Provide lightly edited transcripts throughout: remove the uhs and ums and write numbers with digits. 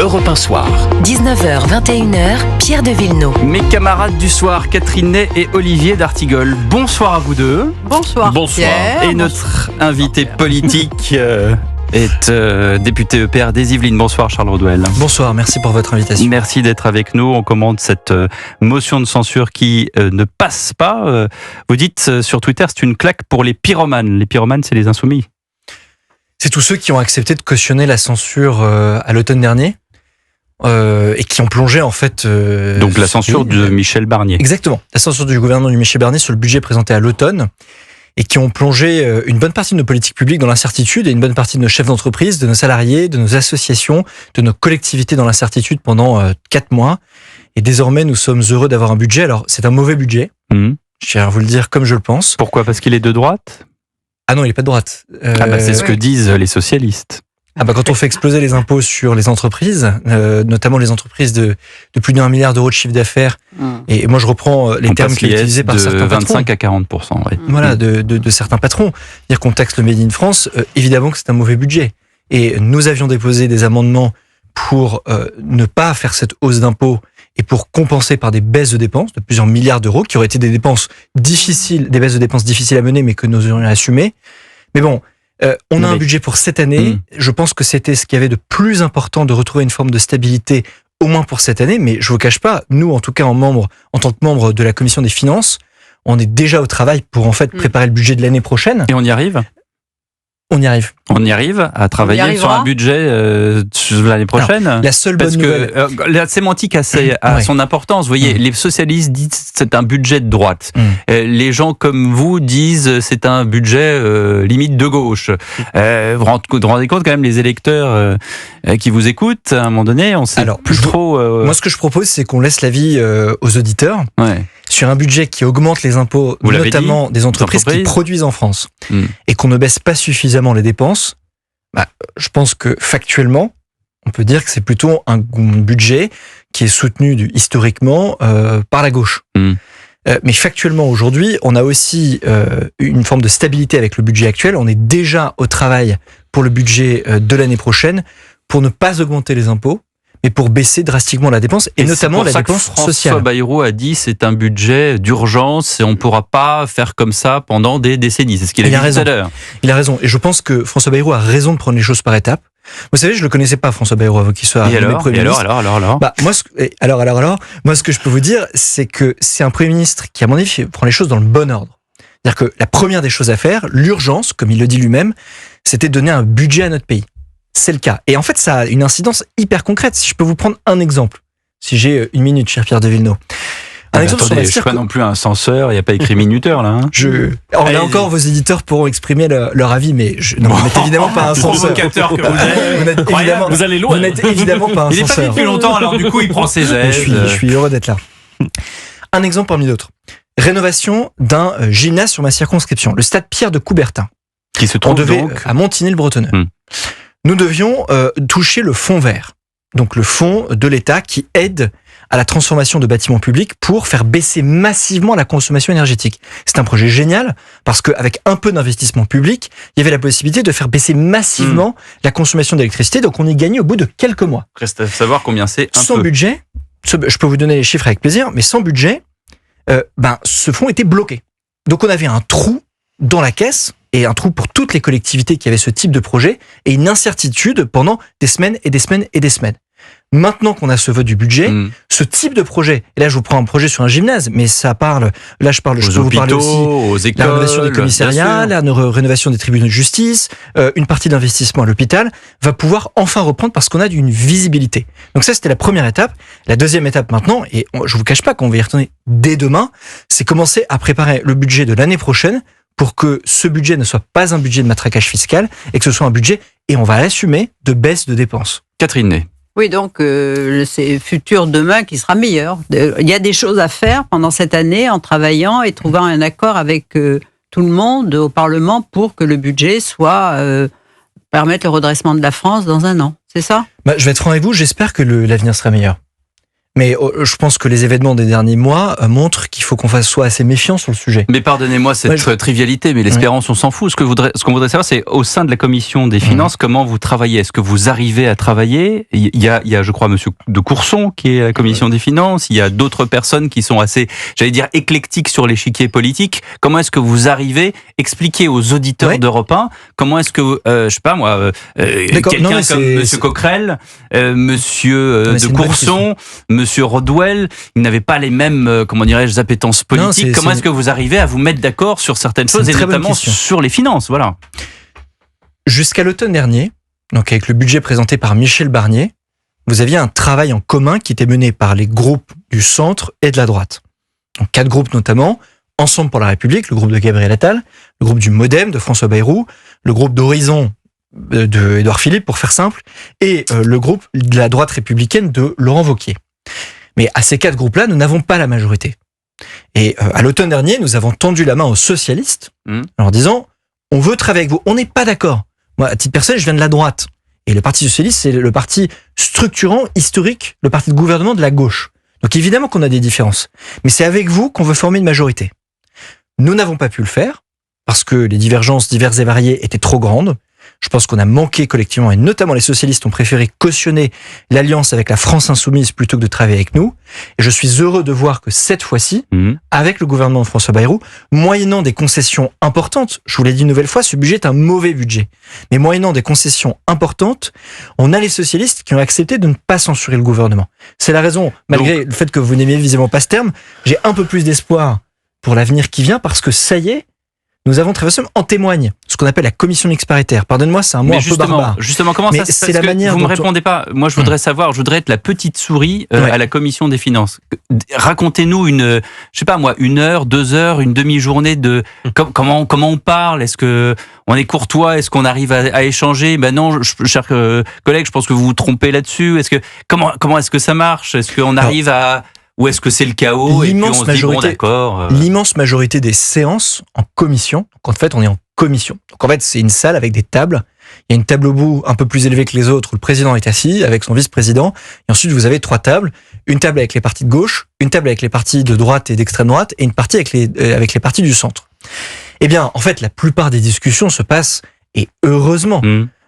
Europe 1 Soir. 19h, 21h, Pierre de Villeneuve. Mes camarades du soir, Catherine Ney et Olivier d'Artigol. Bonsoir à vous deux. Bonsoir. Pierre. Et notre invité politique est député EPR des Yvelines. Bonsoir Charles Rodwell. Bonsoir, merci pour votre invitation. Merci d'être avec nous. On commente cette motion de censure qui ne passe pas. Vous dites sur Twitter, c'est une claque pour les pyromanes. Les pyromanes, c'est les insoumis. C'est tous ceux qui ont accepté de cautionner la censure à l'automne dernier et qui ont plongé en fait... Donc la censure de Michel Barnier. Exactement, la censure du gouvernement de Michel Barnier sur le budget présenté à l'automne et qui ont plongé une bonne partie de nos politiques publiques dans l'incertitude et une bonne partie de nos chefs d'entreprise, de nos salariés, de nos associations, de nos collectivités dans l'incertitude pendant 4 mois. Et désormais, nous sommes heureux d'avoir un budget. Alors, c'est un mauvais budget, je tiens à vous le dire comme je le pense. Pourquoi ? Parce qu'il est de droite ? Ah non, il n'est pas de droite. C'est ce que disent les socialistes. Quand on fait exploser les impôts sur les entreprises, notamment les entreprises de plus d'1 milliard d'euros de chiffre d'affaires, et moi je reprends les termes qui sont utilisés par certains patrons. De 25 à 40%. Oui. Voilà, de certains patrons. Dire qu'on taxe le Made in France, évidemment que c'est un mauvais budget. Et nous avions déposé des amendements pour ne pas faire cette hausse d'impôts et pour compenser par des baisses de dépenses de plusieurs milliards d'euros, qui auraient été des dépenses difficiles, des baisses de dépenses difficiles à mener, mais que nous aurions assumées. Mais bon, on a un budget pour cette année. Je pense que c'était ce qu'il y avait de plus important, de retrouver une forme de stabilité, au moins pour cette année. Mais je vous cache pas, nous, en tout cas, en tant que membre de la Commission des Finances, on est déjà au travail pour en fait préparer le budget de l'année prochaine. Et on y arrive ? On y arrive. On y arrive à travailler sur un budget l'année prochaine. Alors, la seule bonne nouvelle. Parce que la sémantique a son importance. Vous voyez, les socialistes disent c'est un budget de droite. Les gens comme vous disent c'est un budget limite de gauche. Vous vous rendez compte quand même, les électeurs qui vous écoutent, à un moment donné, on sait plus trop... Moi, ce que je propose, c'est qu'on laisse l'avis aux auditeurs. Sur un budget qui augmente les impôts, notamment des entreprises qui produisent en France, et qu'on ne baisse pas suffisamment les dépenses, je pense que factuellement, on peut dire que c'est plutôt un budget qui est soutenu historiquement par la gauche. Mais factuellement, aujourd'hui, on a aussi une forme de stabilité avec le budget actuel. On est déjà au travail pour le budget de l'année prochaine, pour ne pas augmenter les impôts, mais pour baisser drastiquement la dépense, et notamment la dépense sociale. François Bayrou a dit c'est un budget d'urgence et on ne pourra pas faire comme ça pendant des décennies. C'est ce qu'il a dit tout à l'heure. Il a raison, et je pense que François Bayrou a raison de prendre les choses par étapes. Vous savez, je le connaissais pas, François Bayrou, avant qu'il soit arrivé Premier ministre. Moi, ce que je peux vous dire, c'est que c'est un Premier ministre qui, à mon avis, prend les choses dans le bon ordre. C'est-à-dire que la première des choses à faire, l'urgence, comme il le dit lui-même, c'était de donner un budget à notre pays. C'est le cas. Et en fait, ça a une incidence hyper concrète. Si je peux vous prendre un exemple, si j'ai 1 minute, cher Pierre de Villeneuve. Attendez, je ne suis pas non plus un censeur, il n'y a pas écrit minuteur, là. Là encore, vos éditeurs pourront exprimer leur avis, mais vous n'êtes évidemment pas un censeur. Vous allez loin. Vous n'êtes évidemment pas un censeur. Il n'est pas depuis longtemps, alors du coup, il prend ses aises. Je suis heureux d'être là. Un exemple parmi d'autres. Rénovation d'un gymnase sur ma circonscription, le stade Pierre de Coubertin. Qui se trouve donc à Montigny-le-Bretonneux. Nous devions toucher le fonds vert, donc le fonds de l'État qui aide à la transformation de bâtiments publics pour faire baisser massivement la consommation énergétique. C'est un projet génial parce qu'avec un peu d'investissement public, il y avait la possibilité de faire baisser massivement la consommation d'électricité, donc on y gagnait au bout de quelques mois. Reste à savoir combien c'est Sans budget, je peux vous donner les chiffres avec plaisir, mais sans budget, ce fonds était bloqué. Donc on avait un trou dans la caisse, et un trou pour toutes les collectivités qui avaient ce type de projet, et une incertitude pendant des semaines et des semaines et des semaines. Maintenant qu'on a ce vote du budget, ce type de projet, et là je vous prends un projet sur un gymnase, mais ça parle, je peux vous parler aussi aux écoles, la rénovation des commissariats, la rénovation des tribunaux de justice, une partie d'investissement à l'hôpital, va pouvoir enfin reprendre parce qu'on a une visibilité. Donc ça, c'était la première étape. La deuxième étape maintenant, et je vous cache pas qu'on va y retourner dès demain, c'est commencer à préparer le budget de l'année prochaine, pour que ce budget ne soit pas un budget de matraquage fiscal et que ce soit un budget, et on va l'assumer, de baisse de dépenses. Catherine Ney. Oui, donc c'est futur demain qui sera meilleur. Il y a des choses à faire pendant cette année en travaillant et trouvant un accord avec tout le monde au Parlement pour que le budget permette le redressement de la France dans un an. C'est ça ? Je vais être franc avec vous, j'espère que l'avenir sera meilleur. Mais je pense que les événements des derniers mois montrent qu'il faut qu'on soit assez méfiant sur le sujet. Mais pardonnez-moi cette trivialité, mais l'espérance, on s'en fout. Ce qu'on voudrait savoir, c'est au sein de la commission des finances, comment vous travaillez. Est-ce que vous arrivez à travailler ? Il y a, je crois, monsieur de Courson qui est à la commission des finances. Il y a d'autres personnes qui sont assez, j'allais dire, éclectiques sur l'échiquier politique. Comment est-ce que vous arrivez ? Expliquez aux auditeurs d'Europe 1, comment est-ce que, je sais pas moi, quelqu'un comme monsieur Coquerel, monsieur de Courson, monsieur Rodwell, ils n'avaient pas les mêmes, comment dirais-je, appétences politiques. Comment est-ce que vous arrivez à vous mettre d'accord sur certaines choses, et notamment sur les finances, voilà. Jusqu'à l'automne dernier, donc avec le budget présenté par Michel Barnier, vous aviez un travail en commun qui était mené par les groupes du centre et de la droite. Donc 4 groupes notamment, Ensemble pour la République, le groupe de Gabriel Attal, le groupe du Modem de François Bayrou, le groupe d'Horizon de Édouard Philippe, pour faire simple, et le groupe de la droite républicaine de Laurent Wauquiez. Mais à ces 4 groupes-là, nous n'avons pas la majorité. Et à l'automne dernier, nous avons tendu la main aux socialistes en leur disant « on veut travailler avec vous, on n'est pas d'accord ». Moi, à titre personnel, je viens de la droite. Et le Parti socialiste, c'est le parti structurant, historique, le parti de gouvernement de la gauche. Donc évidemment qu'on a des différences. Mais c'est avec vous qu'on veut former une majorité. Nous n'avons pas pu le faire, parce que les divergences diverses et variées étaient trop grandes. Je pense qu'on a manqué collectivement, et notamment les socialistes ont préféré cautionner l'alliance avec la France insoumise plutôt que de travailler avec nous. Et je suis heureux de voir que cette fois-ci, avec le gouvernement de François Bayrou, moyennant des concessions importantes, je vous l'ai dit une nouvelle fois, ce budget est un mauvais budget, mais moyennant des concessions importantes, on a les socialistes qui ont accepté de ne pas censurer le gouvernement. C'est la raison, malgré le fait que vous n'aimiez visiblement pas ce terme, j'ai un peu plus d'espoir pour l'avenir qui vient, parce que ça y est, nous avons très facilement, en témoigne, ce qu'on appelle la commission mixte paritaire. Pardonne-moi, c'est un mot un peu barbare. Justement, comment ça se passe ? Vous me répondez pas. Moi, je voudrais savoir, je voudrais être la petite souris à la commission des finances. Racontez-nous une, je sais pas moi, 1 heure, 2 heures, une demi-journée de comment on parle. Est-ce que on est courtois ? Est-ce qu'on arrive à échanger ? Ben non, cher collègue, je pense que vous vous trompez là-dessus. Est-ce que comment est-ce que ça marche ? Est-ce qu'on arrive à ou est-ce que c'est le chaos et puis on se dit bon d'accord. L'immense majorité des séances en commission, donc en fait on est en commission. Donc en fait c'est une salle avec des tables. Il y a une table au bout un peu plus élevée que les autres où le président est assis avec son vice-président. Et ensuite vous avez 3 tables. Une table avec les partis de gauche, une table avec les partis de droite et d'extrême droite et une partie avec les partis du centre. Eh bien en fait la plupart des discussions se passent, et heureusement,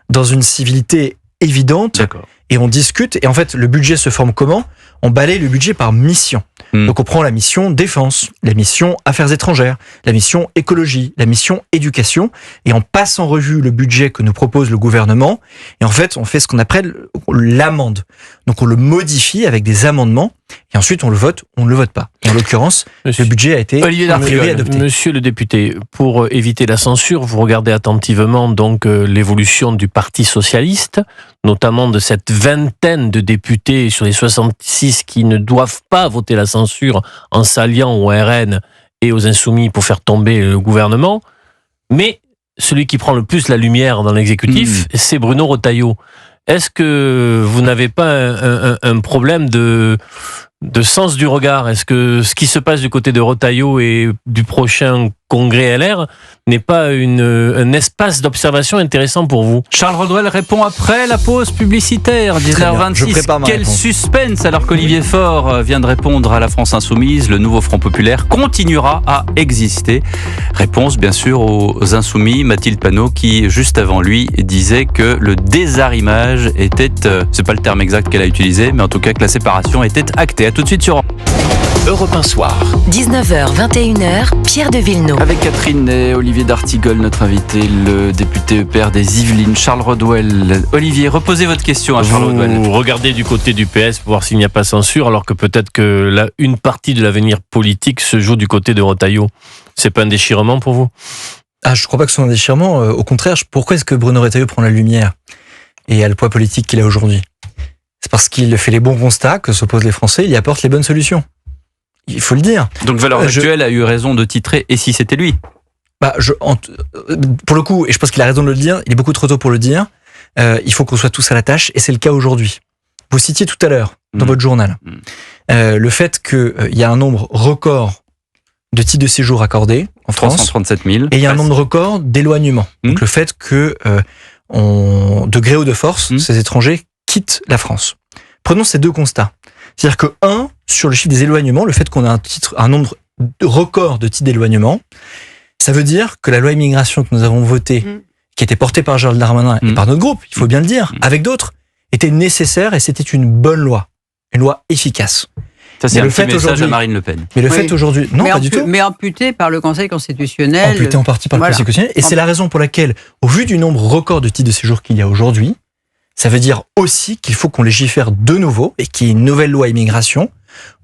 dans une civilité évidente. D'accord. Et on discute, et en fait, le budget se forme comment ? On balaye le budget par mission. Donc on prend la mission défense, la mission affaires étrangères, la mission écologie, la mission éducation, et on passe en revue le budget que nous propose le gouvernement, et en fait, on fait ce qu'on appelle l'amende. Donc on le modifie avec des amendements, et ensuite on le vote ou on ne le vote pas. Et en l'occurrence, le budget a été adopté. Monsieur le député, pour éviter la censure, vous regardez attentivement donc l'évolution du Parti socialiste, notamment de cette vingtaine de députés sur les 66 qui ne doivent pas voter la censure en s'alliant au RN et aux Insoumis pour faire tomber le gouvernement. Mais celui qui prend le plus la lumière dans l'exécutif, c'est Bruno Retailleau. Est-ce que vous n'avez pas un problème de sens du regard ? Est-ce que ce qui se passe du côté de Retailleau et du prochain congrès LR n'est pas un espace d'observation intéressant pour vous ? Charles Rodwell répond après la pause publicitaire, 10h26. Quel suspense, alors qu'Olivier Faure vient de répondre à la France Insoumise. Le nouveau Front Populaire continuera à exister. Réponse bien sûr aux Insoumis, Mathilde Panot, qui juste avant lui disait que le désarrimage était, c'est pas le terme exact qu'elle a utilisé, mais en tout cas que la séparation était actée. À tout de suite sur Europe 1 Soir. 19h, 21h, Pierre de Villeneuve. Avec Catherine et Olivier d'Artigol, notre invité, le député EPR des Yvelines, Charles Rodwell. Olivier, reposez votre question à Charles Rodwell. Vous regardez du côté du PS pour voir s'il n'y a pas censure, alors que peut-être que une partie de l'avenir politique se joue du côté de Retailleau. C'est pas un déchirement pour vous ? Je crois pas que ce soit un déchirement. Au contraire, pourquoi est-ce que Bruno Retailleau prend la lumière et a le poids politique qu'il a aujourd'hui ? C'est parce qu'il fait les bons constats que s'opposent les Français, il y apporte les bonnes solutions. Il faut le dire. Donc Valeurs Actuelles a eu raison de titrer « Et si c'était lui » ? Pour le coup, et je pense qu'il a raison de le dire, il est beaucoup trop tôt pour le dire, il faut qu'on soit tous à la tâche, et c'est le cas aujourd'hui. Vous citiez tout à l'heure, dans votre journal, le fait qu'il y a un nombre record de titres de séjour accordés en France, 337 000, et il y a un nombre record d'éloignements. Donc le fait que, de gré ou de force, ces étrangers quittent la France. Prenons ces 2 constats. C'est-à-dire que, sur le chiffre des éloignements, le fait qu'on a un nombre record de titres d'éloignement, ça veut dire que la loi immigration que nous avons votée, qui était portée par Gérald Darmanin et par notre groupe, il faut bien le dire, avec d'autres, était nécessaire et c'était une bonne loi, une loi efficace. Ça, c'est un petit message à Marine Le Pen. Mais le fait aujourd'hui, non, pas du tout. Mais amputé par le Conseil constitutionnel. Amputé en partie par le Conseil constitutionnel. Et c'est la raison pour laquelle, au vu du nombre record de titres de séjour qu'il y a aujourd'hui, ça veut dire aussi qu'il faut qu'on légifère de nouveau et qu'il y ait une nouvelle loi immigration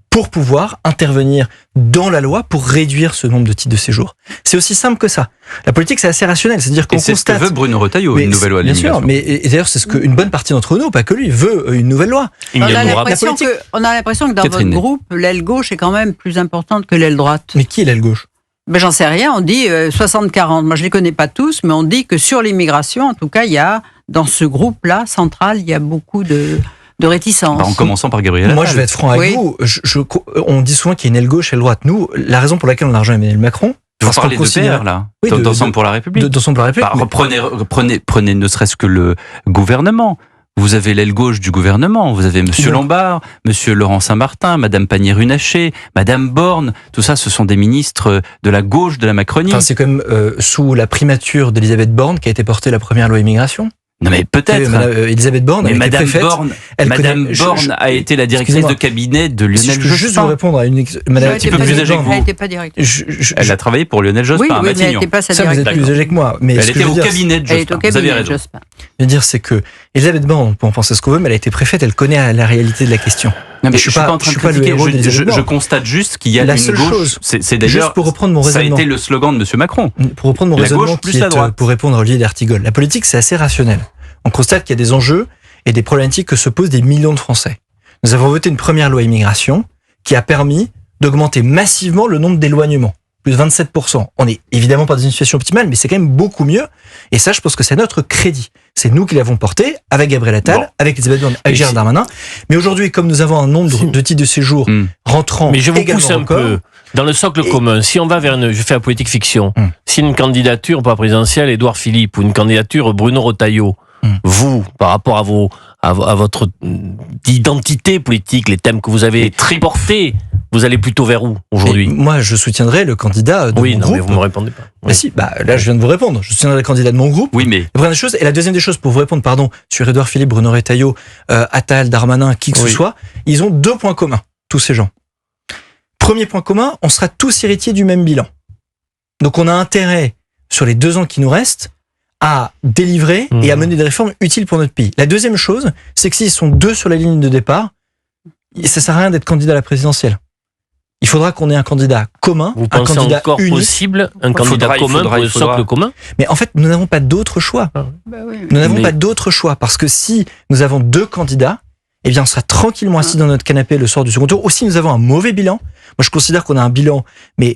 pour pouvoir intervenir dans la loi pour réduire ce nombre de titres de séjour. C'est aussi simple que ça. La politique, c'est assez rationnel. C'est-à-dire qu'on constate... c'est ce que veut Bruno Retailleau, une nouvelle loi d'immigration. Bien sûr, mais d'ailleurs, c'est ce qu'une bonne partie d'entre nous, pas que lui, veut une nouvelle loi. On a l'impression que dans votre groupe, l'aile gauche est quand même plus importante que l'aile droite. Mais qui est l'aile gauche ? Ben, j'en sais rien, on dit 60-40. Moi, je les connais pas tous, mais on dit que sur l'immigration, en tout cas, il y a, dans ce groupe-là, central, il y a beaucoup de réticence. En commençant par Gabriel Attal. Moi, je vais être franc avec vous. On dit souvent qu'il y a une aile gauche et une aile droite. Nous, la raison pour laquelle on a rejoint Emmanuel Macron... Vous parlez de PR, là, d'Ensemble pour la République. D'Ensemble pour la République. Prenez ne serait-ce que le gouvernement. Vous avez l'aile gauche du gouvernement, vous avez Monsieur Lombard, Monsieur Laurent Saint-Martin, Madame Pannier-Runacher, Madame Borne, tout ça, ce sont des ministres de la gauche de la Macronie. Enfin, c'est quand même sous la primature d'Elisabeth Borne qui a été portée la première loi immigration. Non mais peut-être. Elisabeth Borne, mais Madame Borne, a été la directrice de cabinet de Lionel Jospin. Je peux juste vous répondre à une... Madame, un petit peu plus âgée que vous. Elle n'était pas directrice. Elle a travaillé pour Lionel Jospin à Matignon. Mais elle n'était pas sa directrice. Ça, vous êtes plus âgé que moi. Mais elle était au cabinet de Jospin. Elle est au cabinet de Jospin. Je veux dire, c'est que Elisabeth Borne, on peut en penser ce qu'on veut, mais elle a été préfète, elle connaît la réalité de la question. Non, mais je suis pas en train de critiquer, je constate juste qu'il y a une gauche. C'est d'ailleurs, pour reprendre mon raisonnement, ça a été le slogan de M. Macron. Pour reprendre mon raisonnement, pour répondre à Olivier d'Artigol, la politique, c'est assez rationnel. On constate qu'il y a des enjeux et des problématiques que se posent des millions de Français. Nous avons voté une première loi immigration qui a permis d'augmenter massivement le nombre d'éloignements. Plus de 27%. On n'est évidemment pas dans une situation optimale, mais c'est quand même beaucoup mieux. Et ça, je pense que c'est notre crédit. C'est nous qui l'avons porté, avec Gabriel Attal, avec Elisabeth Borne, avec Gérald Darmanin. Mais aujourd'hui, comme nous avons un nombre de titres de séjour rentrant, mais je vous pousse un peu dans le socle commun. Si on va vers je fais la politique fiction, si une candidature, pas présidentielle, Édouard Philippe, ou une candidature Bruno Retailleau, vous, par rapport à votre identité politique, les thèmes que vous avez portés, vous allez plutôt vers où aujourd'hui ? Moi, je soutiendrai le candidat de mon groupe. Mais vous me répondez pas. Oui. Si, là, je viens de vous répondre. Je soutiendrai le candidat de mon groupe. Oui, mais... La première chose, et la deuxième des choses, pour vous répondre, sur Édouard Philippe, Bruno Retailleau, Attal, Darmanin, qui que ce soit, ils ont 2 points communs, tous ces gens. Premier point commun, on sera tous héritiers du même bilan. Donc, on a intérêt, sur les 2 ans qui nous restent, à délivrer et à mener des réformes utiles pour notre pays. La deuxième chose, c'est que s'ils sont 2 sur la ligne de départ, ça sert à rien d'être candidat à la présidentielle. Il faudra qu'on ait un candidat commun, un candidat encore unique. Possible, un candidat commun pour le socle commun. Mais en fait, nous n'avons pas d'autre choix. Nous n'avons pas d'autre choix parce que si nous avons 2 candidats, eh bien, on sera tranquillement assis dans notre canapé le soir du second tour. Ou si nous avons un mauvais bilan, moi je considère qu'on a un bilan, mais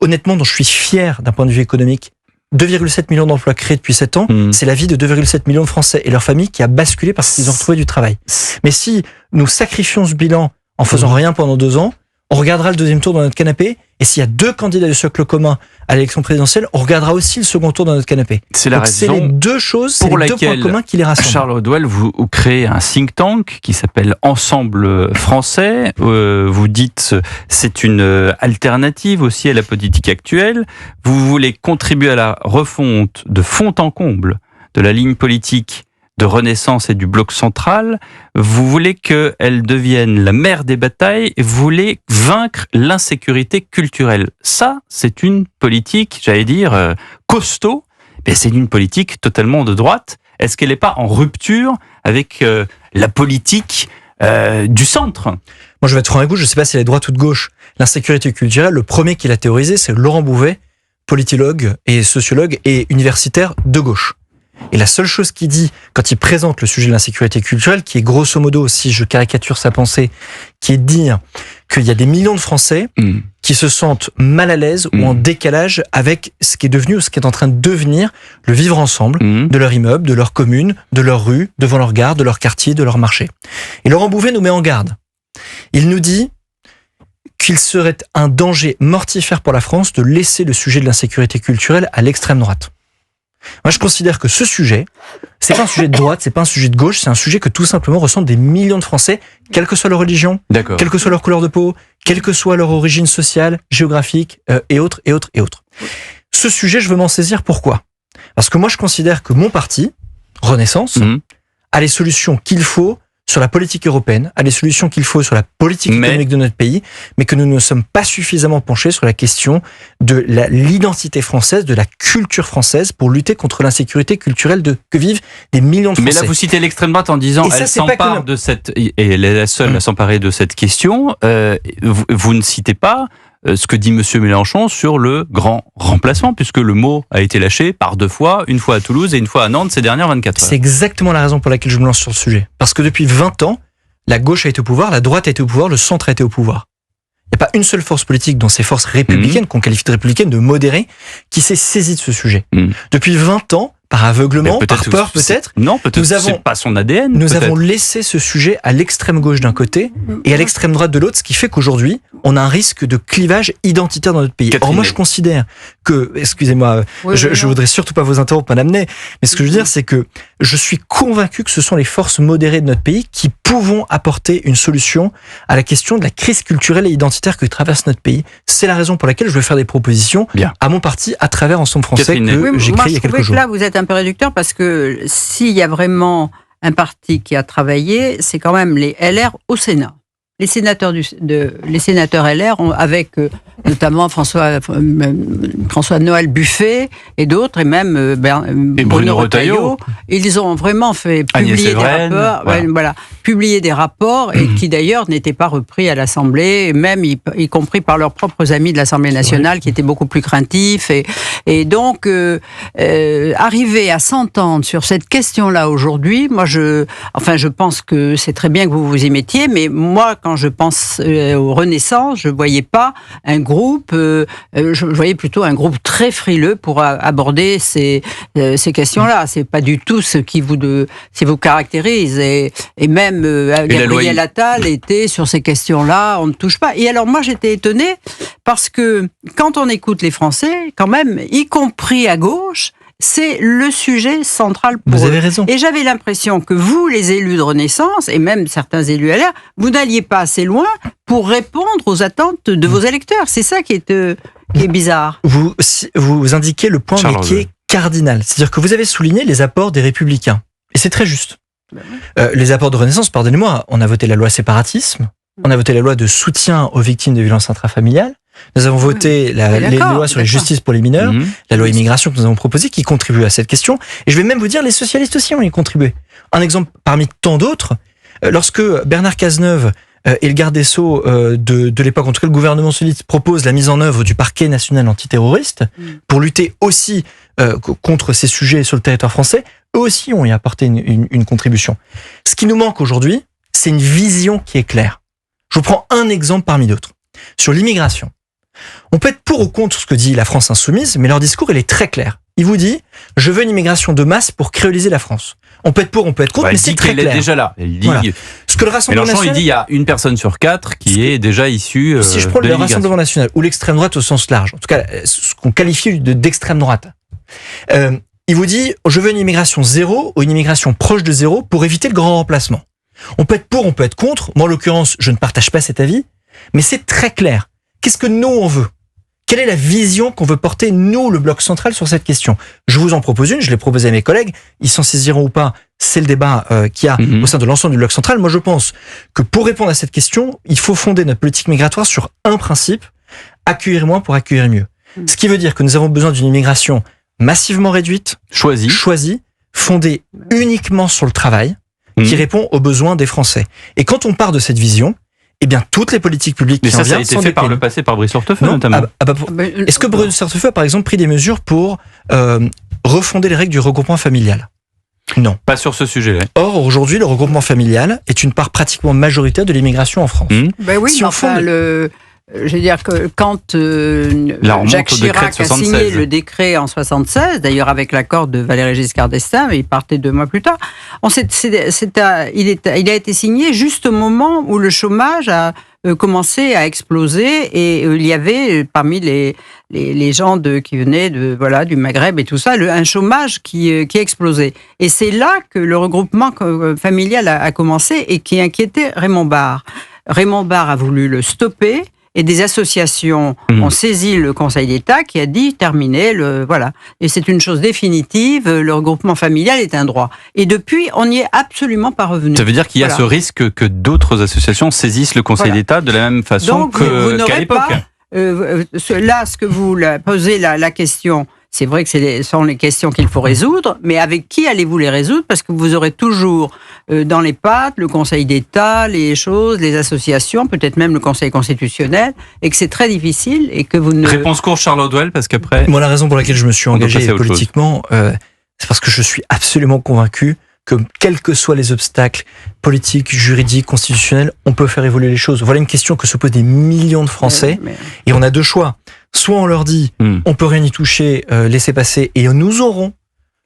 honnêtement, dont je suis fier d'un point de vue économique. 2,7 millions d'emplois créés depuis 7 ans, c'est la vie de 2,7 millions de Français et leurs familles qui a basculé parce qu'ils ont retrouvé du travail. Mais si nous sacrifions ce bilan en faisant rien pendant 2 ans, on regardera le deuxième tour dans notre canapé, et s'il y a 2 candidats du socle commun à l'élection présidentielle, on regardera aussi le second tour dans notre canapé. C'est la raison c'est les 2 choses, c'est les 2 points communs qui les rassemblent. Charles Rodwell, vous créez un think tank qui s'appelle Ensemble Français. Vous dites c'est une alternative aussi à la politique actuelle. Vous voulez contribuer à la refonte de fond en comble de la ligne politique de Renaissance et du bloc central. Vous voulez qu'elle devienne la mère des batailles et vous voulez vaincre l'insécurité culturelle. Ça, c'est une politique, j'allais dire, costaud, mais c'est une politique totalement de droite. Est-ce qu'elle n'est pas en rupture avec la politique du centre ? Moi, je vais être franc avec vous, je ne sais pas si elle est droite ou de gauche. L'insécurité culturelle, le premier qui l'a théorisé, c'est Laurent Bouvet, politologue et sociologue et universitaire de gauche. Et la seule chose qu'il dit quand il présente le sujet de l'insécurité culturelle, qui est grosso modo, si je caricature sa pensée, qui est de dire qu'il y a des millions de Français qui se sentent mal à l'aise ou en décalage avec ce qui est devenu ou ce qui est en train de devenir le vivre ensemble de leur immeuble, de leur commune, de leur rue, devant leur gare, de leur quartier, de leur marché. Et Laurent Bouvet nous met en garde. Il nous dit qu'il serait un danger mortifère pour la France de laisser le sujet de l'insécurité culturelle à l'extrême droite. Moi, je considère que ce sujet, c'est pas un sujet de droite, c'est pas un sujet de gauche, c'est un sujet que tout simplement ressentent des millions de Français, quelle que soit leur religion, quelle que soit leur couleur de peau, quelle que soit leur origine sociale, géographique, et autres. Ce sujet, je veux m'en saisir. Pourquoi ? Parce que moi, je considère que mon parti, Renaissance, a les solutions qu'il faut sur la politique européenne, a les solutions qu'il faut sur la politique économique de notre pays, mais que nous ne sommes pas suffisamment penchés sur la question de l'identité française, de la culture française, pour lutter contre l'insécurité culturelle que vivent des millions de Français. Mais là, vous citez l'extrême droite en disant elle s'empare de cette, et elle est la seule à s'emparer de cette question. Vous ne citez pas ce que dit Monsieur Mélenchon sur le grand remplacement, puisque le mot a été lâché par 2 fois, une fois à Toulouse et une fois à Nantes ces dernières 24 heures. C'est exactement la raison pour laquelle je me lance sur le sujet. Parce que depuis 20 ans, la gauche a été au pouvoir, la droite a été au pouvoir, le centre a été au pouvoir. Il n'y a pas une seule force politique, dont ces forces républicaines, qu'on qualifie de républicaines, de modérées, qui s'est saisie de ce sujet. Depuis 20 ans, par aveuglement, par peur peut-être. Non, peut-être c'est pas son ADN. Nous avons laissé ce sujet à l'extrême gauche d'un côté et à l'extrême droite de l'autre, ce qui fait qu'aujourd'hui, on a un risque de clivage identitaire dans notre pays. Or, moi, je considère que, excusez-moi, je voudrais surtout pas vous interrompre, madame Ney, mais ce que je veux dire, c'est que je suis convaincu que ce sont les forces modérées de notre pays qui pouvons apporter une solution à la question de la crise culturelle et identitaire que traverse notre pays. C'est la raison pour laquelle je veux faire des propositions à mon parti à travers Ensemble Français que j'ai créé il y a quelques jours. Là, vous êtes un peu réducteur parce que s'il y a vraiment un parti qui a travaillé, c'est quand même les LR au Sénat. Les sénateurs LR, avec notamment François-Noël Buffet et d'autres, et même Bruno Retailleau, ils ont vraiment fait publier des rapports, publier des rapports et qui d'ailleurs n'étaient pas repris à l'Assemblée, même y compris par leurs propres amis de l'Assemblée nationale qui étaient beaucoup plus craintifs. Et donc, arriver à s'entendre sur cette question-là aujourd'hui, moi je pense que c'est très bien que vous vous y mettiez, mais moi, quand je pense aux Renaissance, je voyais pas un groupe, je voyais plutôt un groupe très frileux pour aborder ces questions-là. C'est pas du tout ce qui vous caractérise. Et même Gabriel Attal était sur ces questions-là, on ne touche pas. Et alors moi j'étais étonnée parce que quand on écoute les Français, quand même, y compris à gauche, c'est le sujet central pour eux. Vous avez raison. Et j'avais l'impression que vous, les élus de Renaissance, et même certains élus LR, vous n'alliez pas assez loin pour répondre aux attentes de vos électeurs. C'est ça qui est bizarre. Vous indiquez le point qui est cardinal. C'est-à-dire que vous avez souligné les apports des Républicains. Et c'est très juste. Les apports de Renaissance, pardonnez-moi, on a voté la loi séparatisme, on a voté la loi de soutien aux victimes de violences intrafamiliales, nous avons voté les lois sur les justices pour les mineurs, la loi immigration que nous avons proposée qui contribue à cette question. Et je vais même vous dire, les socialistes aussi ont y contribué. Un exemple parmi tant d'autres, lorsque Bernard Cazeneuve et le garde des Sceaux de l'époque, en tout cas le gouvernement socialiste, propose la mise en œuvre du parquet national antiterroriste pour lutter aussi contre ces sujets sur le territoire français, eux aussi ont y apporté une contribution. Ce qui nous manque aujourd'hui, c'est une vision qui est claire. Je vous prends un exemple parmi d'autres. Sur l'immigration. On peut être pour ou contre ce que dit la France insoumise, mais leur discours, il est très clair. Il vous dit, je veux une immigration de masse pour créoliser la France. On peut être pour, on peut être contre, mais c'est très clair. Elle est déjà là. Il dit, voilà. Ce que le Rassemblement national, il dit, il y a une personne sur 4 qui est déjà issue si je prends le Rassemblement national, ou l'extrême droite au sens large, en tout cas, ce qu'on qualifie d'extrême droite, il vous dit, je veux une immigration zéro ou une immigration proche de zéro pour éviter le grand remplacement. On peut être pour, on peut être contre. Moi, en l'occurrence, je ne partage pas cet avis, mais c'est très clair. Qu'est-ce que nous, on veut ? Quelle est la vision qu'on veut porter, nous, le bloc central, sur cette question ? Je vous en propose une, je l'ai proposée à mes collègues, ils s'en saisiront ou pas, c'est le débat qu'il y a au sein de l'ensemble du bloc central. Moi, je pense que pour répondre à cette question, il faut fonder notre politique migratoire sur un principe, accueillir moins pour accueillir mieux. Ce qui veut dire que nous avons besoin d'une immigration massivement réduite, choisie, fondée uniquement sur le travail, qui répond aux besoins des Français. Et quand on part de cette vision, eh bien, toutes les politiques publiques qui en viennent... Mais ça a été fait par le passé par Brice Hortefeux, notamment. Est-ce que Brice Hortefeux a, par exemple, pris des mesures pour refonder les règles du regroupement familial ? Non. Pas sur ce sujet-là. Or, aujourd'hui, le regroupement familial est une part pratiquement majoritaire de l'immigration en France. Ben oui, si Je veux dire que quand Jacques Chirac a signé le décret en 76, d'ailleurs avec l'accord de Valéry Giscard d'Estaing, mais il partait 2 mois plus tard, il a été signé juste au moment où le chômage a commencé à exploser et il y avait parmi les gens qui venaient du Maghreb et tout ça, un chômage qui explosait. Et c'est là que le regroupement familial a commencé et qui inquiétait Raymond Barre. Raymond Barre a voulu le stopper. Et des associations ont saisi le Conseil d'État qui a dit terminé, voilà. Et c'est une chose définitive, le regroupement familial est un droit. Et depuis, on n'y est absolument pas revenu. Ça veut dire qu'il y a ce risque que d'autres associations saisissent le Conseil d'État de la même façon qu'à l'époque. Là, ce que vous posez la question, c'est vrai que ce sont les questions qu'il faut résoudre, mais avec qui allez-vous les résoudre? Parce que vous aurez toujours dans les pattes le Conseil d'État, les associations, peut-être même le Conseil constitutionnel, et que c'est très difficile et que vous ne... Réponse courte, Charles Rodwell, parce qu'après... Moi, la raison pour laquelle je me suis engagé politiquement, c'est parce que je suis absolument convaincu que quels que soient les obstacles politiques, juridiques, constitutionnels, on peut faire évoluer les choses. Voilà une question que se posent des millions de Français, et on a 2 choix. Soit on leur dit, on peut rien y toucher, laissez passer, et nous aurons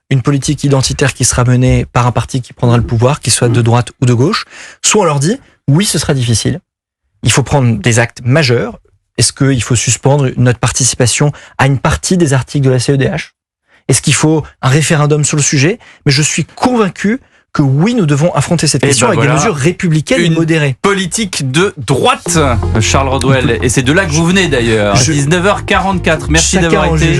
une politique identitaire qui sera menée par un parti qui prendra le pouvoir, qu'il soit de droite ou de gauche. Soit on leur dit, oui, ce sera difficile. Il faut prendre des actes majeurs. Est-ce qu'il faut suspendre notre participation à une partie des articles de la CEDH? Est-ce qu'il faut un référendum sur le sujet? Mais je suis convaincu que oui, nous devons affronter cette question avec des mesures républicaines et modérées. Politique de droite, Charles Rodwell. Et c'est de là que vous venez d'ailleurs. 19h44. Merci d'avoir été